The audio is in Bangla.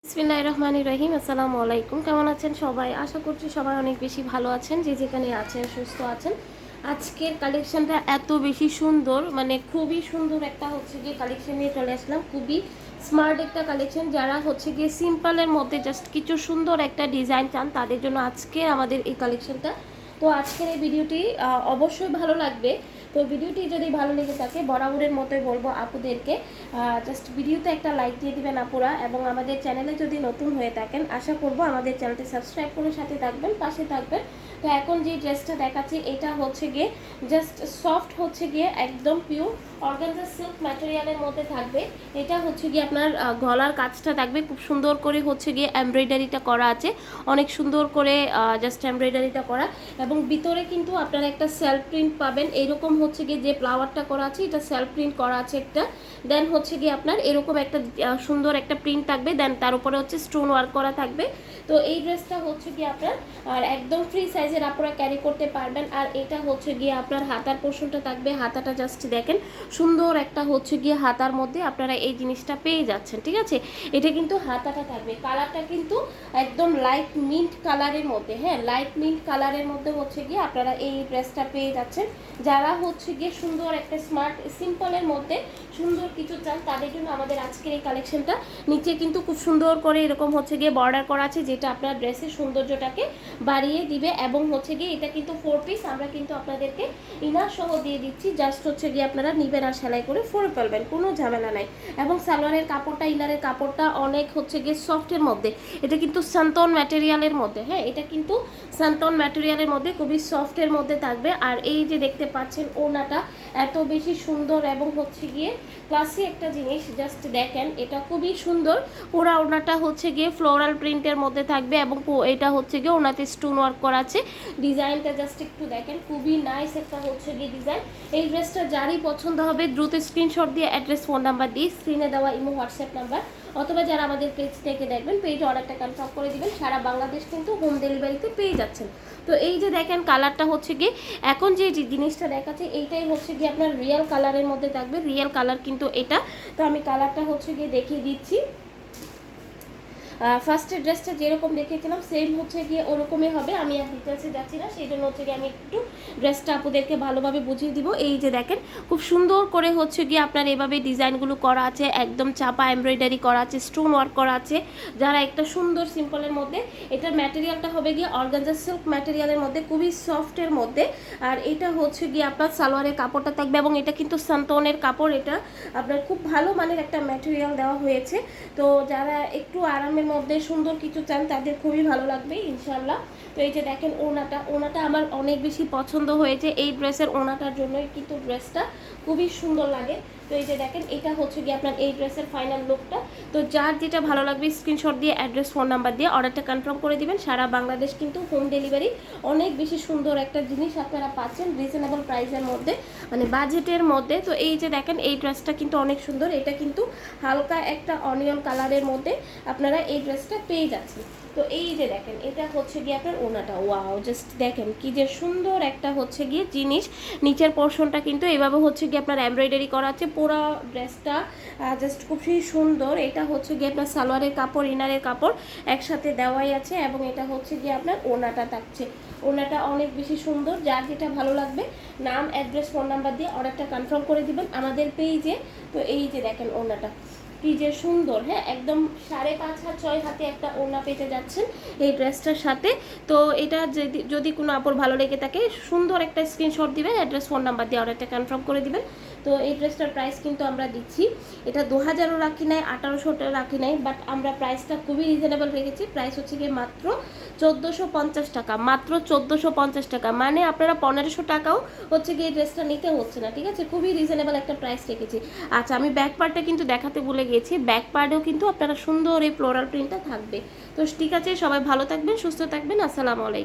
বিসমিল্লাহির রহমানির রহিম। আসসালামু আলাইকুম। কেমন আছেন সবাই? আশা করছি সবাই অনেক বেশি ভালো আছেন, যে যেখানে আছেন সুস্থ আছেন। আজকের কালেকশনটা এত বেশি সুন্দর, মানে খুবই সুন্দর একটা হচ্ছে গিয়ে কালেকশন নিয়ে চলে আসলাম। খুবই স্মার্ট একটা কালেকশন। যারা হচ্ছে গিয়ে সিম্পলের মধ্যে জাস্ট কিছু সুন্দর একটা ডিজাইন চান, তাদের জন্য আজকে আমাদের এই কালেকশনটা। তো আজকের এই ভিডিওটি অবশ্যই ভালো লাগবে। তো ভিডিওটি যদি ভালো লেগে থাকে, বরাবরের মতোই বলবো আপুদেরকে জাস্ট ভিডিওতে একটা লাইক দিয়ে দিবেন আপুরা, এবং আমাদের চ্যানেলে যদি নতুন হয়ে থাকেন আশা করব আমাদের চ্যানেলটি সাবস্ক্রাইব করে সাথে থাকবেন, পাশে থাকবেন। তো এখন যে ড্রেসটা দেখাচ্ছি এটা হচ্ছে গিয়ে জাস্ট সফট, হচ্ছে গিয়ে একদম পিওর অর্গানজা সিল্ক ম্যাটেরিয়ালের মধ্যে থাকবে। এটা হচ্ছে গিয়ে আপনার গলার কাজটা থাকবে খুব সুন্দর করে, হচ্ছে গিয়ে এমব্রয়ডারিটা করা আছে, অনেক সুন্দর করে জাস্ট এমব্রয়ডারিটা করা। এবং ভিতরে কিন্তু আপনারা একটা সেলফ প্রিন্ট পাবেন। এইরকম হচ্ছে গিয়ে যে ফ্লাওয়ারটা করা আছে এটা সেলফ প্রিন্ট করা আছে একটা। দেন হচ্ছে গিয়ে আপনার এরকম একটা সুন্দর একটা প্রিন্ট থাকবে। দেন তার উপরে হচ্ছে স্টোন ওয়ার্ক করা থাকবে। তো এই ড্রেসটা হচ্ছে গিয়ে আপনার আর একদম ফ্রি সাইজের আপনারা ক্যারি করতে পারবেন। আর এটা হচ্ছে গিয়ে আপনার হাতার পোর্শনটা থাকবে। হাতাটা জাস্ট দেখেন, সুন্দর একটা হচ্ছে গিয়ে হাতার মধ্যে আপনারা এই জিনিসটা পেয়ে যাচ্ছেন। ঠিক আছে, এটা কিন্তু হাতাটা থাকবে। কালারটা কিন্তু একদম লাইট মিন্ট কালারের মধ্যে, হ্যাঁ লাইট মিন্ট কালারের মধ্যে হচ্ছে গিয়ে আপনারা এই ড্রেসটা পেয়ে যাচ্ছেন। যারা হচ্ছে গিয়ে সুন্দর একটা স্মার্ট সিম্পলের মধ্যে সুন্দর কিছু চান, তাদের জন্য আমাদের আজকের এই কালেকশনটা। নিচে কিন্তু খুব সুন্দর করে এরকম হচ্ছে গিয়ে বর্ডার করা আছে, যেটা আপনার ড্রেসের সৌন্দর্যটাকে বাড়িয়ে দিবে। এবং হচ্ছে গিয়ে এটা কিন্তু 4 পিস, আমরা কিন্তু আপনাদেরকে ইনার সহ দিয়ে দিচ্ছি। জাস্ট হচ্ছে গিয়ে আপনারা নিবেন আর সেলাই করে পরে ফেলবেন, কোনো ঝামেলা নাই। এবং সালোয়ারের কাপড়টা, ইনারের কাপড়টা অনেক হচ্ছে গিয়ে সফটের মধ্যে। এটা কিন্তু সান্তন ম্যাটেরিয়ালের মধ্যে, হ্যাঁ এটা কিন্তু সান্তন ম্যাটেরিয়ালের মধ্যে খুবই সফটের মধ্যে থাকবে। আর এই যে দেখতে পাচ্ছেন ওড়নাটা এত বেশি সুন্দর এবং হচ্ছে গিয়ে ক্লাসি একটা জিনিস। জাস্ট দেখেন, এটা খুবই সুন্দর। পুরা ওড়নাটা হচ্ছে গিয়ে ফ্লোরাল প্রিন্টের মধ্যে থাকবে, এবং এটা হচ্ছে গিয়ে ওনাতে স্টোন ওয়ার্ক করা আছে। ডিজাইনটা জাস্ট একটু দেখেন, খুবই নাইস একটা হচ্ছে গিয়ে ডিজাইন। এই ড্রেসটা যারই পছন্দ হবে দ্রুত স্ক্রিনশট দিয়ে অ্যাড্রেস, ফোন নাম্বার দিয়ে স্ক্রিনে দেওয়া ইমো হোয়াটসঅ্যাপ নাম্বার, অথবা যারা আমাদের পেজ থেকে দেখবেন পেজে অর্ডারটা কনফার্ম করে দিবেন। সারা বাংলাদেশ কিন্তু হোম ডেলিভারিতে পেয়ে যাচ্ছেন। তো এই যে দেখেন কালারটা হচ্ছে গিয়ে এখন যে জিনিসটা দেখাচ্ছে এইটাই হচ্ছে গিয়ে আপনার রিয়েল কালারের মধ্যে থাকবে। রিয়েল কালার কিন্তু এটা। তো আমি কালারটা হচ্ছে গিয়ে দেখিয়ে দিচ্ছি। ফার্স্টের ড্রেসটা যেরকম দেখেছিলাম সেম হচ্ছে গিয়ে ওরকমই হবে। আমি আর ডিটেলসে যাচ্ছি না, সেই জন্য হচ্ছে গিয়ে আমি একটু ড্রেসটা আপুদেরকে ভালোভাবে বুঝিয়ে দিব। এই যে দেখেন, খুব সুন্দর করে হচ্ছে গিয়ে আপনার এভাবে ডিজাইনগুলো করা আছে, একদম চাপা এমব্রয়ডারি করা আছে, স্টোন ওয়ার্ক করা আছে। যারা একটা সুন্দর সিম্পলের মধ্যে, এটার ম্যাটেরিয়ালটা হবে গিয়ে অর্গানজা সিল্ক ম্যাটেরিয়ালের মধ্যে, খুবই সফটের মধ্যে। আর এটা হচ্ছে গিয়ে আপনার সালোয়ারের কাপড়টা থাকবে, এবং এটা কিন্তু সান্তনের কাপড়। এটা আপনার খুব ভালো মানের একটা ম্যাটেরিয়াল দেওয়া হয়েছে। তো যারা একটু আরামের মধ্যে সুন্দর কিছু চান তাদের খুবই ভালো লাগবে ইনশাল্লাহ। তো এই যে দেখেন ওনাটা আমার অনেক বেশি পছন্দ হয়েছে। এই ড্রেসের ওনাটার জন্যই কিন্তু ড্রেসটা খুবই সুন্দর লাগে। তো এই যে দেখেন, এটা হচ্ছে গিয়ে আপনার এই ড্রেসের ফাইনাল লুকটা। তো যার যেটা ভালো লাগবে স্ক্রিনশট দিয়ে অ্যাড্রেস, ফোন নাম্বার দিয়ে অর্ডারটা কনফার্ম করে দিবেন। সারা বাংলাদেশ কিন্তু হোম ডেলিভারি। অনেক বেশি সুন্দর একটা জিনিস আপনারা পাচ্ছেন রিজনেবল প্রাইসের মধ্যে, মানে বাজেটের মধ্যে। তো এই যে দেখেন, এই ড্রেসটা কিন্তু অনেক সুন্দর। এটা কিন্তু হালকা একটা অনিয়ন কালারের মধ্যে আপনারা এই ড্রেসটা পেয়ে যাচ্ছেন। তো এই যে দেখেন, এটা হচ্ছে গিয়ে আপনার ওনাটা। ওয়াও, জাস্ট দেখেন কি যে সুন্দর একটা হচ্ছে গিয়ে জিনিস। নিচের পোর্শনটা কিন্তু এভাবে হচ্ছে গিয়ে আপনার এমব্রয়ডারি করা আছে। পুরো ড্রেসটা জাস্ট খুবই সুন্দর। এটা হচ্ছে গিয়ে আপনার সালোয়ারের কাপড়, ইনারের কাপড় একসাথে দেওয়াই আছে। এবং এটা হচ্ছে গিয়ে আপনার ওনাটা থাকছে। ওনাটা অনেক বেশি সুন্দর। যার যেটা ভালো লাগবে নাম, অ্যাড্রেস, ফোন নাম্বার দিয়ে অর্ডারটা কনফার্ম করে দিবেন আমাদের পেজে। তো এই যে দেখেন ওনাটা কি যে সুন্দর, হ্যাঁ একদম 5.5 হাত 6 হাতে একটা ওড়না পেতে যাচ্ছেন এই ড্রেসটার সাথে। তো এটা যদি কোনো আপুর ভালো লেগে থাকে সুন্দর একটা স্ক্রিনশট দিবেন, অ্যাড্রেস, ফোন নাম্বার দিয়ে অর্ডারটা কনফার্ম করে দিবেন। তো এই ড্রেসটার প্রাইস কিন্তু আমরা দিচ্ছি, এটা 2000ও রাখি নাই, 1800টা রাখি নাই, বাট আমরা প্রাইসটা খুবই রিজনেবল রেখেছি। প্রাইস হচ্ছে গিয়ে মাত্র 1450 টাকা, মাত্র 1450 টাকা। মানে আপনারা 1500 টাকাও হচ্ছে গিয়ে এই ড্রেসটা নিতে হচ্ছে না। ঠিক আছে, খুবই রিজনেবল একটা প্রাইস রেখেছি। আচ্ছা, আমি ব্যাক পার্টটা কিন্তু দেখাতে ভুলে গেছি। ব্যাক পার্টেও কিন্তু আপনারা সুন্দর এই ফ্লোরাল প্রিন্টটা থাকবে। তো ঠিক আছে, সবাই ভালো থাকবেন, সুস্থ থাকবেন। আসসালামু আলাইকুম।